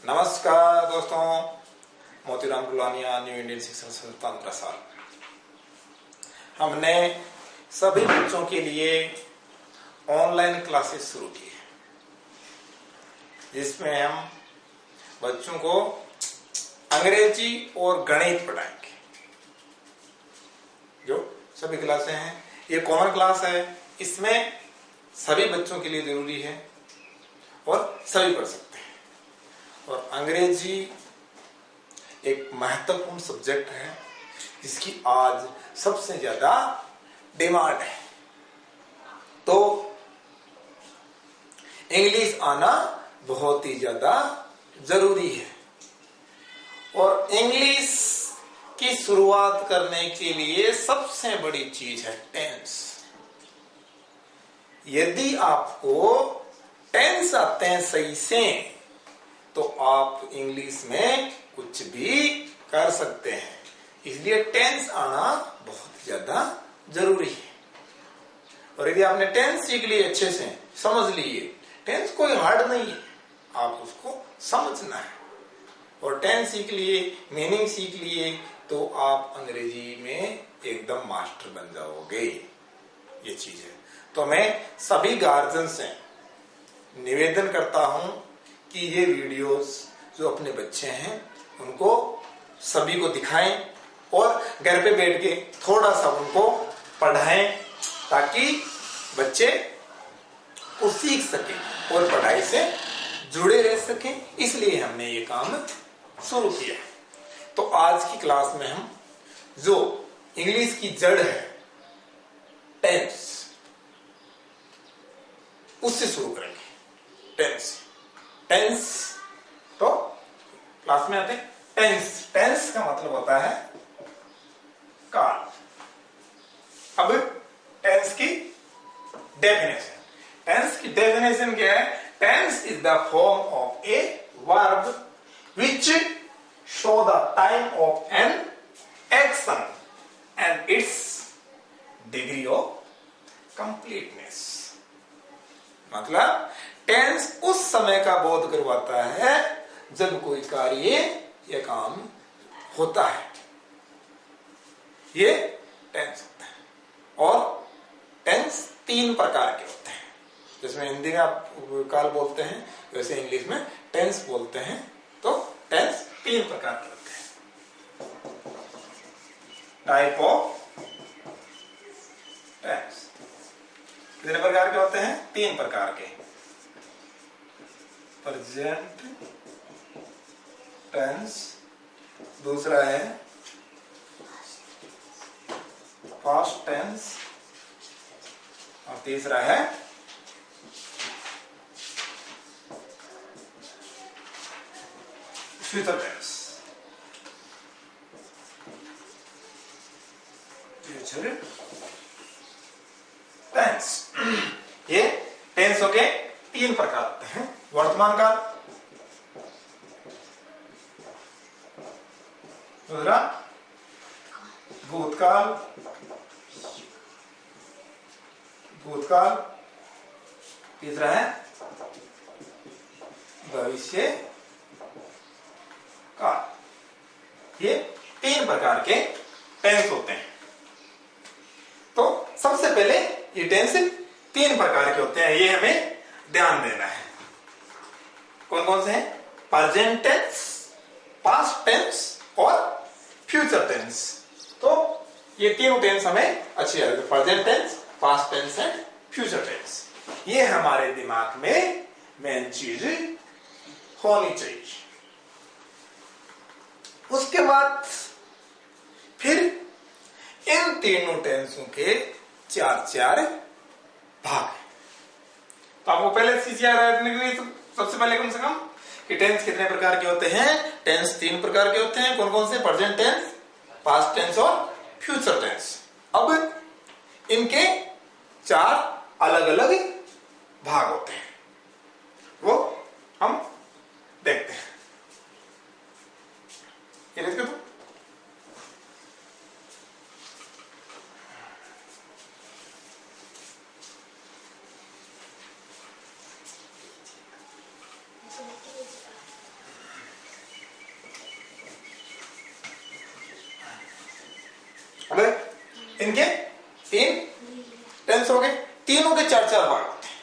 नमस्कार दोस्तों, Motiram गुलानिया, new Indian शिक्षण संस्थान प्रसार। हमने सभी बच्चों के लिए ऑनलाइन क्लासेस शुरू की है, जिसमें हम बच्चों को अंग्रेजी और गणित पढ़ाएंगे। जो सभी क्लासें हैं, ये कॉमन क्लास है, इसमें सभी बच्चों के लिए जरूरी है और सभी पढ़ सकते हैं। और अंग्रेजी एक महत्वपूर्ण सब्जेक्ट है जिसकी आज सबसे ज्यादा डिमांड है। तो इंग्लिश आना बहुत ही ज्यादा जरूरी है। और इंग्लिश की शुरुआत करने के लिए सबसे बड़ी चीज है टेंस। यदि आपको टेंस आते हैं सही से, तो आप इंग्लिश में कुछ भी कर सकते हैं। इसलिए टेंस आना बहुत ज्यादा जरूरी है। और यदि आपने टेंस सीख लिए, अच्छे से समझ लिए, टेंस कोई हार्ड नहीं है, आप उसको समझना है। और टेंस सीख लिए, मीनिंग सीख लिए, तो आप अंग्रेजी में एकदम मास्टर बन जाओगे। ये चीज है। तो मैं सभी गार्जियन से निवेदन करता हूं कि ये वीडियोस जो अपने बच्चे हैं उनको सभी को दिखाएं और घर पे बैठ के थोड़ा सा उनको पढ़ाएं, ताकि बच्चे को सीख सकें और पढ़ाई से जुड़े रह सकें। इसलिए हमने ये काम शुरू किया। तो आज की क्लास में हम जो इंग्लिश की जड़ है टेंस, उससे शुरू करेंगे। टेंस तो क्लास में आते हैं। टेंस का मतलब होता है काल। अब टेंस की डेफिनेशन क्या है? Tense is the form of a verb which show the time of an action and its degree of completeness. मतलब टेंस उस समय का बोध करवाता है जब कोई कार्य या काम होता है। ये टेंस होता है। और टेंस 3 प्रकार के होते हैं। जिसमें हिंदी में आप काल बोलते हैं, वैसे इंग्लिश में टेंस बोलते हैं। तो टेंस 3 प्रकार के होते हैं। टाइप ऑफ टेंस कितने प्रकार के होते हैं? 3 प्रकार के। प्रेजेंट टेंस, दूसरा है पास्ट टेंस, और तीसरा है फ्यूचर टेंस। फ्यूचर टेंस, ये टेंसों के 3 प्रकार होते हैं। वर्तमान काल, दूसरा भूतकाल, तीसरा है भविष्य काल। ये 3 प्रकार के टेंस होते हैं। तो सबसे पहले ये टेंस 3 प्रकार के होते हैं, ये हमें ध्यान देना है। कौन कौन से हैं? प्रेजेंट टेंस, पास्ट टेंस और फ्यूचर टेंस। तो ये तीनों टेंस हमें अच्छी है। Present tense, past tense and future tense. ये हमारे दिमाग में मेन चीज होनी चाहिए। उसके बाद फिर इन तीनों टेंसों के 4 भाग। तो आपको पहले चीज याद रखने के लिए सबसे पहले कम से कम कि टेंस कितने प्रकार के होते हैं। टेंस 3 प्रकार के होते हैं। कौन कौन से? प्रेजेंट टेंस, पास्ट टेंस और फ्यूचर टेंस। अब इनके 4 अलग अलग भाग होते हैं, वो हम देखते हैं। ये देखते हो? टेंस हो गए, तीनों के 4-4 भाग होते हैं,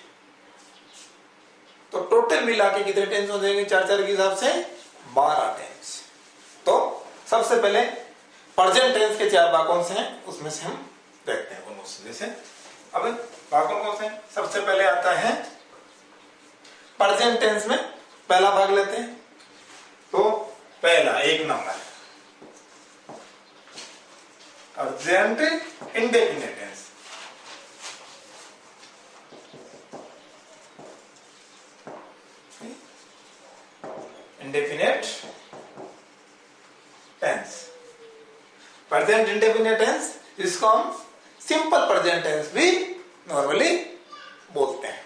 तो टोटल मिला के कितने टेंस हो जाएंगे 4-4 के हिसाब से? 12 टेंस। तो सबसे पहले प्रेजेंट टेंस के 4 भाग कौन से हैं, उसमें से हम देखते हैं उन उसमें से। अब भाग कौन से हैं? सबसे पहले आता है प्रेजेंट टेंस में पहला भाग लेते हैं। तो पहला 1 number present indefinite tense. Indefinite tense, present indefinite tense, इसको हम सिंपल प्रेजेंट टेंस भी नॉर्मली बोलते हैं।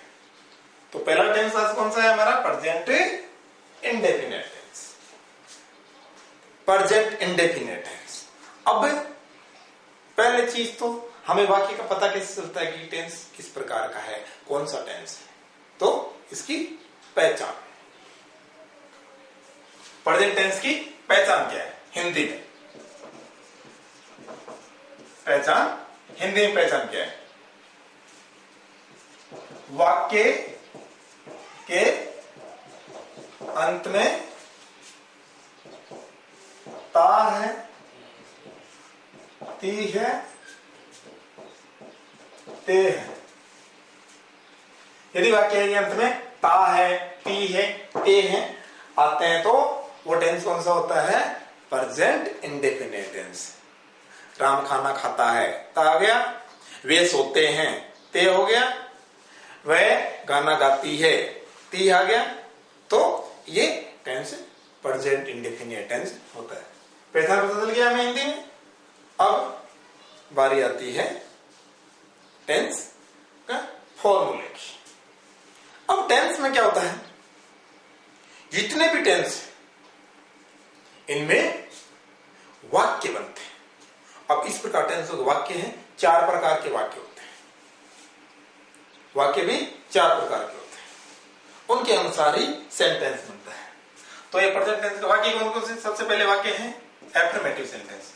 तो पहला टेंस आज कौन सा है हमारा? Present indefinite tense, present indefinite tense. अब पहले चीज तो हमें वाक्य का पता कैसे चलता है कि टेंस किस प्रकार का है, कौन सा टेंस है? तो इसकी पहचान, प्रेजेंट टेंस की पहचान क्या है हिंदी में? पहचान हिंदी में पहचान क्या है? वाक्य के अंत में ता है, ती है, ते है। यदि वाक्य के अंत में ता है, ती है, ते है आते हैं तो वो टेंस कौन सा होता है? Present indefinite tense. राम खाना खाता है, ता आ गया। वे सोते हैं, ते हो गया। वह गाना गाती है, ती आ गया। तो ये टेंस प्रेजेंट इंडेफिनिट टेंस होता है। पहचान पता चल गया हमें हिंदी में। अब बारी आती है टेंस का फॉर्मूले की। अब टेंस में क्या होता है, जितने भी टेंस इनमें वाक्य बनते हैं। अब इस प्रकार टेंस के वाक्य हैं, 4 प्रकार के वाक्य होते हैं। वाक्य भी 4 प्रकार के होते हैं, उनके अनुसार ही सेंटेंस बनता है। तो ये प्रेजेंट टेंस के वाक्य कौन कौन से? सबसे पहले वाक्य है affirmative sentence.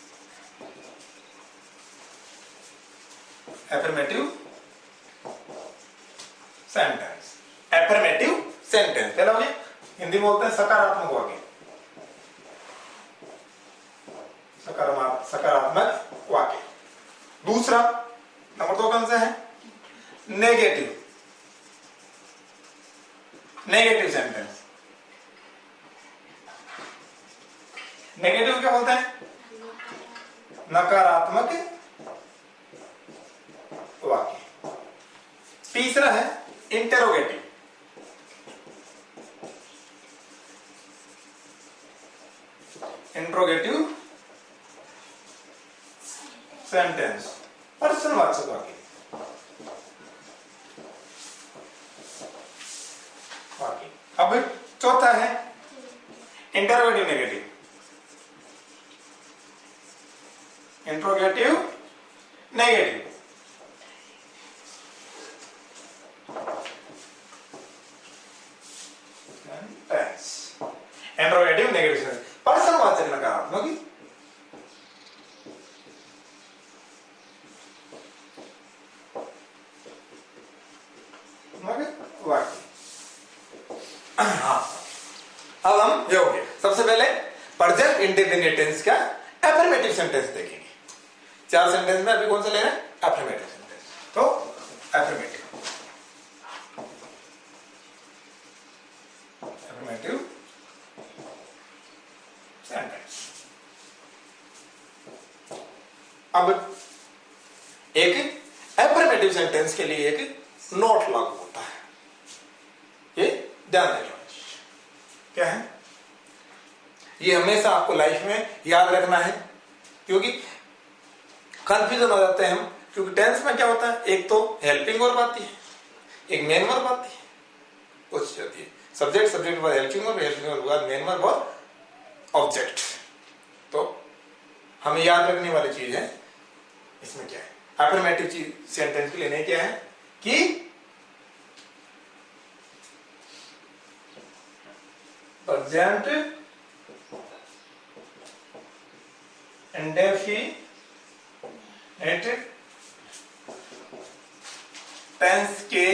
Affirmative sentence, affirmative sentence पहला हो गया। हिंदी में बोलते हैं सकारात्मक वाक्य, सकारात्मक वाक्य। दूसरा नंबर 2 कौन सा है? Negative, negative sentence. नेगेटिव क्या बोलते हैं? नकारात्मक वाक्य। तीसरा है इंटेरोगेटिव, इंट्रोगेटिव सेंटेंस, प्रश्नवाचक वाक्य। अब चौथा है interrogative negative, interrogative negative. Interrogative negative प्रश्नवाचक नकारात्मक, अब हम ये हो गए। सबसे पहले प्रेजेंट इंडेफिनिट टेंस का एफर्मेटिव सेंटेंस देखेंगे। 4 सेंटेंस में अभी कौन सा लेना है? Affirmative sentence. तो एफर्मेटिव सेंटेंस। अब एक एफर्मेटिव सेंटेंस के लिए एक नोट लागू होता है, ये ध्यान रखना। क्या है ये? हमेशा आपको लाइफ में याद रखना है, क्योंकि कंफ्यूजन हो जाते हैं हम। क्योंकि टेंस में क्या होता है, एक तो हेल्पिंग वर्ब आती है, एक मेन वर्ब आती है, कुछ जाती है सब्जेक्ट, सब्जेक्ट के बाद हेल्पिंग वर्ब, हेल्पिंग वर्ब के बाद मेन वर्ब और ऑब्जेक्ट। तो हमें याद रखने वाली चीज है इसमें क्या है, एफर्मेटिव सेंटेंस के लिए नहीं क्या है कि प्रेजेंट इंडेफिनिट टेंस के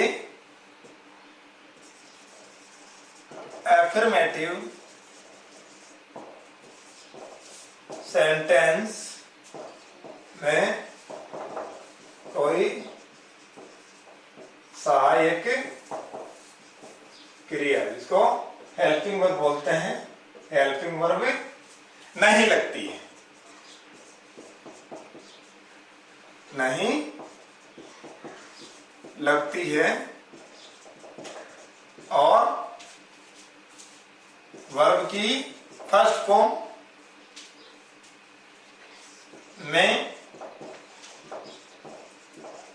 एफर्मेटिव सेंटेंस में कोई सहायक क्रिया, जिसको हेल्पिंग वर्ब बोलते हैं, हेल्पिंग वर्ब नहीं लगती है, नहीं लगती है, और वर्ब की फर्स्ट फॉर्म में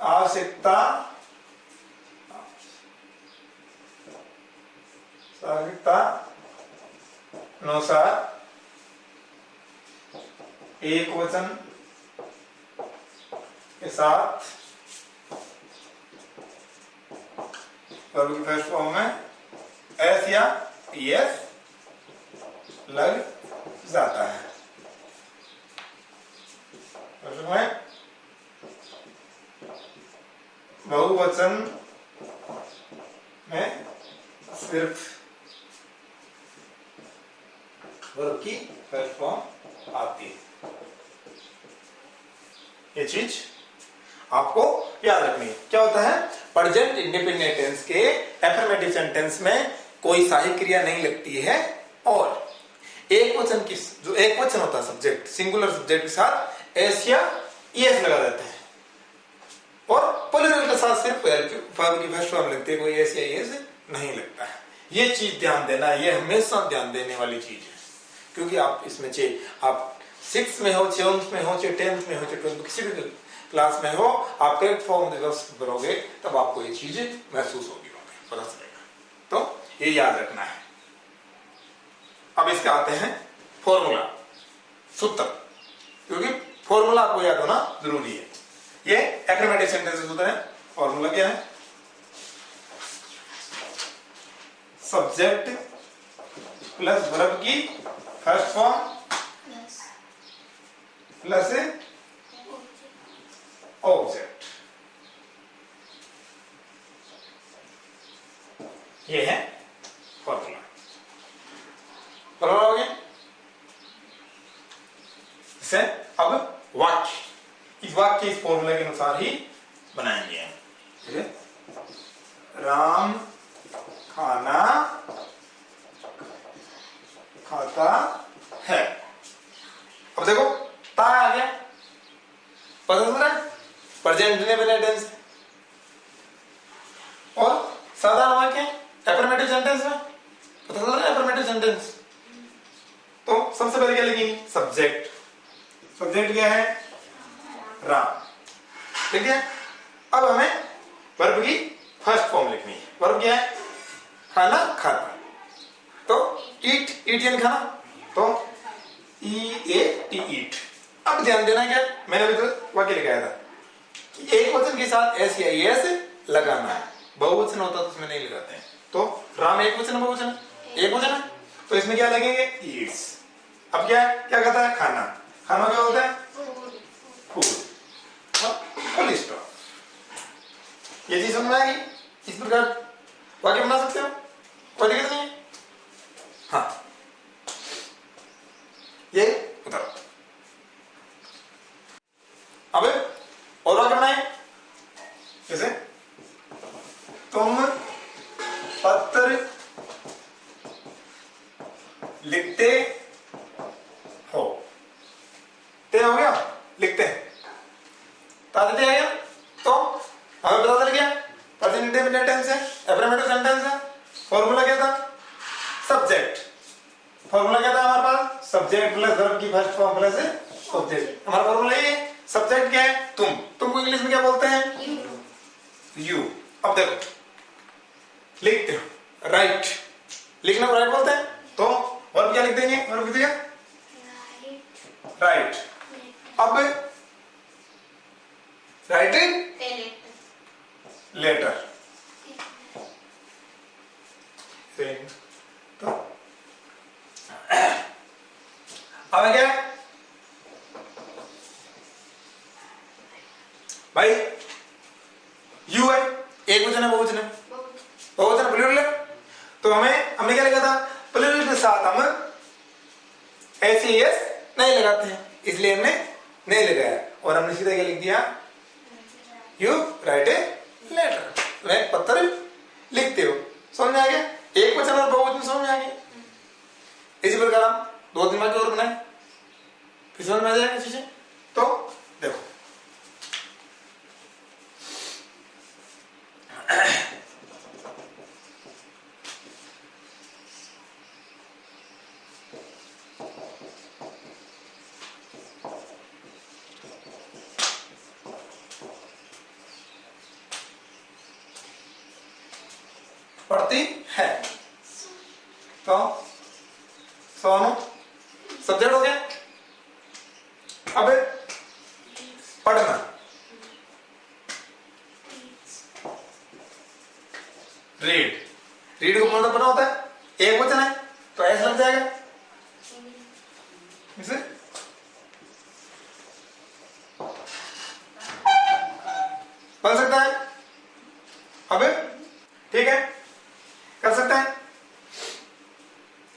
आवश्यकता अनुसार एक वचन के साथ वर्ब की फर्स्ट फॉर्म में एस या एस लग जाता है। में बहुवचन में सिर्फ वर्ब की फर्स्ट फॉर्म आती है। ये चीज आपको याद रखनी है। क्या होता है, प्रेजेंट इंडिपेंडेंट टेंस के एफर्मेटिव सेंटेंस में कोई सहायक क्रिया नहीं लगती है, और एक वचन की, जो एक वचन होता है सब्जेक्ट, सिंगुलर सब्जेक्ट के साथ एस या एस लगा देते हैं, और प्लूरल के साथ सिर्फ वर्ब की फर्स्ट फॉर्म लगती है, कोई एस या एस नहीं लगता है। ये चीज ध्यान देना, ये हमेशा ध्यान देने वाली चीज है, क्योंकि आप इसमें आप 6th में हो, 7th में हो, 10th में हो, 12th किसी भी क्लास में हो, आप करेक्ट फॉर्म करोगे तब आपको ये चीज महसूस होगी, पता चलेगा। तो ये याद रखना है। अब इसके आते हैं फॉर्मूला, सूत्र, क्योंकि फॉर्मूला आपको याद होना जरूरी है। ये एफर्मेटिव सेंटेंस सूत्र है। फॉर्मूला क्या है, सब्जेक्ट प्लस वर्ब की फर्स्ट फॉर्म प्लस ऑब्जेक्ट, ये है फॉर्मूला। फॉर्मूला हो गया। इससे अब वाक्य, इस वाक्य इस फॉर्मूले के अनुसार ही बनाएंगे हम। ठीक है, राम खाना खाता है। अब देखो ता आ गया, पता चल रहा है, प्रेजेंट इंडिपेंडेंट टेंस, और साधारण वाक्य एफर्मेटिव सेंटेंस में पता चल रहा है, एफर्मेटिव सेंटेंस। तो सबसे पहले क्या लिखेंगे, सब्जेक्ट। सब्जेक्ट क्या है, राम। ठीक है, अब हमें वर्ब की फर्स्ट फॉर्म लिखनी है। वर्ब क्या है, खाना खाता। तो ईट, ईट यानी खाना, तो EAT ईट। अब ध्यान देना, क्या मैंने अभी तो वाक्य लिखाया था कि एक वचन के साथ एस या एस लगाना है, बहुवचन होता तो उसमें नहीं लगाते हैं। तो राम एक वचन बहुवचन है, एक वचन है, तो इसमें क्या लगेंगे, ईट्स। अब क्या क्या कहता है, खाना। खाना क्या होता है, फूड। Full stop. ये चीज समझ में आएगी। इस प्रकार वाक्य बना सकते हो, कोई दिक्कत नहीं है। हाँ, ये उतारो। अब और वाक्य बनाए, जैसे तुम पत्र लिखते हो। ते हो गया, लिखते हैं, ताते आ गया। तो हमें पता चल गया प्रेजेंट इंडेफिनिट टेंस है, एफर्मेटिव सेंटेंस है। फॉर्मूला क्या था, सब्जेक्ट। फॉर्मूला क्या था हमारे पास, सब्जेक्ट प्लस वर्ब की फर्स्ट फॉर्म प्लस ऑब्जेक्ट। हमारा फॉर्मूला ये है। सब्जेक्ट क्या है, तुम। तुमको इंग्लिश में क्या बोलते हैं, यू। अब देखो, लिखते हो, राइट। लिखना को राइट बोलते हैं, तो वर्ब क्या लिख देंगे, वर्ब लिख देंगे राइट। अब राइट लेटर। तो अब क्या है भाई, यू है, एक वचन है बहुवचन है? बहुवचन प्लूरल। तो हमने क्या लिखा था? प्लूरल के साथ हम एस नहीं लगाते हैं, इसलिए हमने नहीं लगाया और हमने सीधा क्या लिख दिया? You write a letter. तुम एक पत्र लिखते हो। समझ में आ गया? एक वचन और बहुवचन समझ में आ गया। इसी प्रकार हम 2 दिमाग की और बनाए, फिर समझ में आ जाएगा चीजें। तो देखो पढ़ती है तो सोनू सब्जेक्ट हो गया। अब पढ़ना, रीड को मतलब पढ़ना होता है, एक वचन है तो एस लग जाएगा। इसे बन सकता है। अब ठीक है, कर सकते हैं।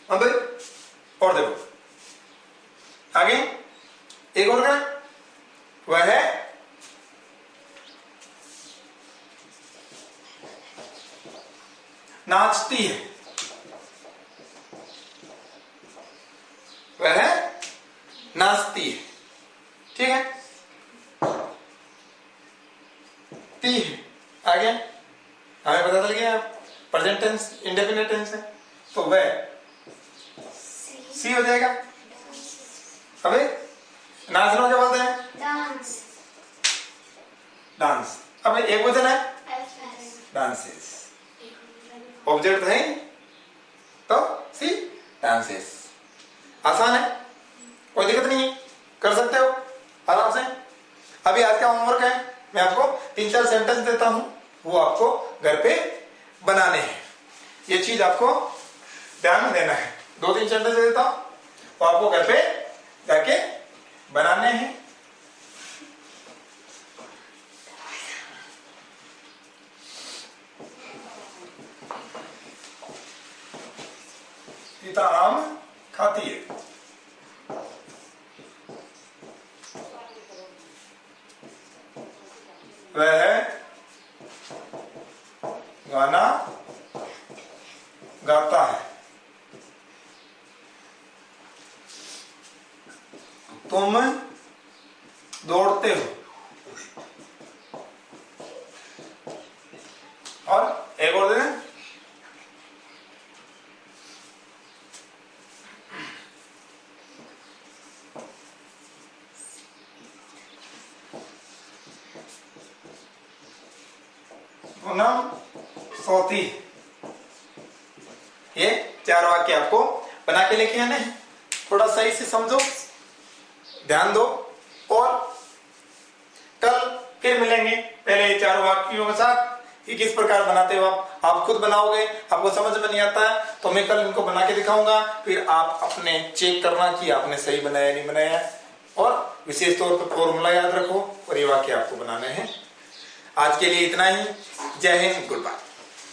अब और देखो आगे एक और क्या, वह है नाचती है। वह नाचती है, ठीक है। ती है आगे हमें पता चल गया प्रेजेंट टेंस इंडेफिनिट टेंस है, तो वह सी हो जाएगा। अबे नाचना क्या बोलते हैं? डांस। डांस। अब एक वचन है डांसेस, ऑब्जेक्ट है तो सी डांसेस। आसान है, कोई दिक्कत नहीं है, कर सकते हो आराम से। अभी आज का होमवर्क है, मैं आपको 3-4 सेंटेंस देता हूं, वो आपको घर पे बनाने हैं। ये चीज आपको ध्यान में देना है। 2-3 सेंटेंस देता हूं, वो आपको घर पे जाके बनाने हैं। सीता आम खाती है। वह गाना गाता है। तुम दौड़ते हो। और एक और दें, पूनम सोती। ये 4 वाक्य आपको बना के लेके आने हैं। थोड़ा सही से समझो, ध्यान दो, और कल फिर मिलेंगे पहले ये 4 वाक्यों के साथ कि किस प्रकार बनाते हो आप खुद बनाओगे। आपको समझ में नहीं आता है तो मैं कल इनको बना के दिखाऊंगा, फिर आप अपने चेक करना कि आपने सही बनाया नहीं बनाया। और विशेष तौर पर फॉर्मूला याद रखो और ये वाक्य आपको बनाने हैं। आज के लिए इतना ही। जय हिंद, गुड बाय।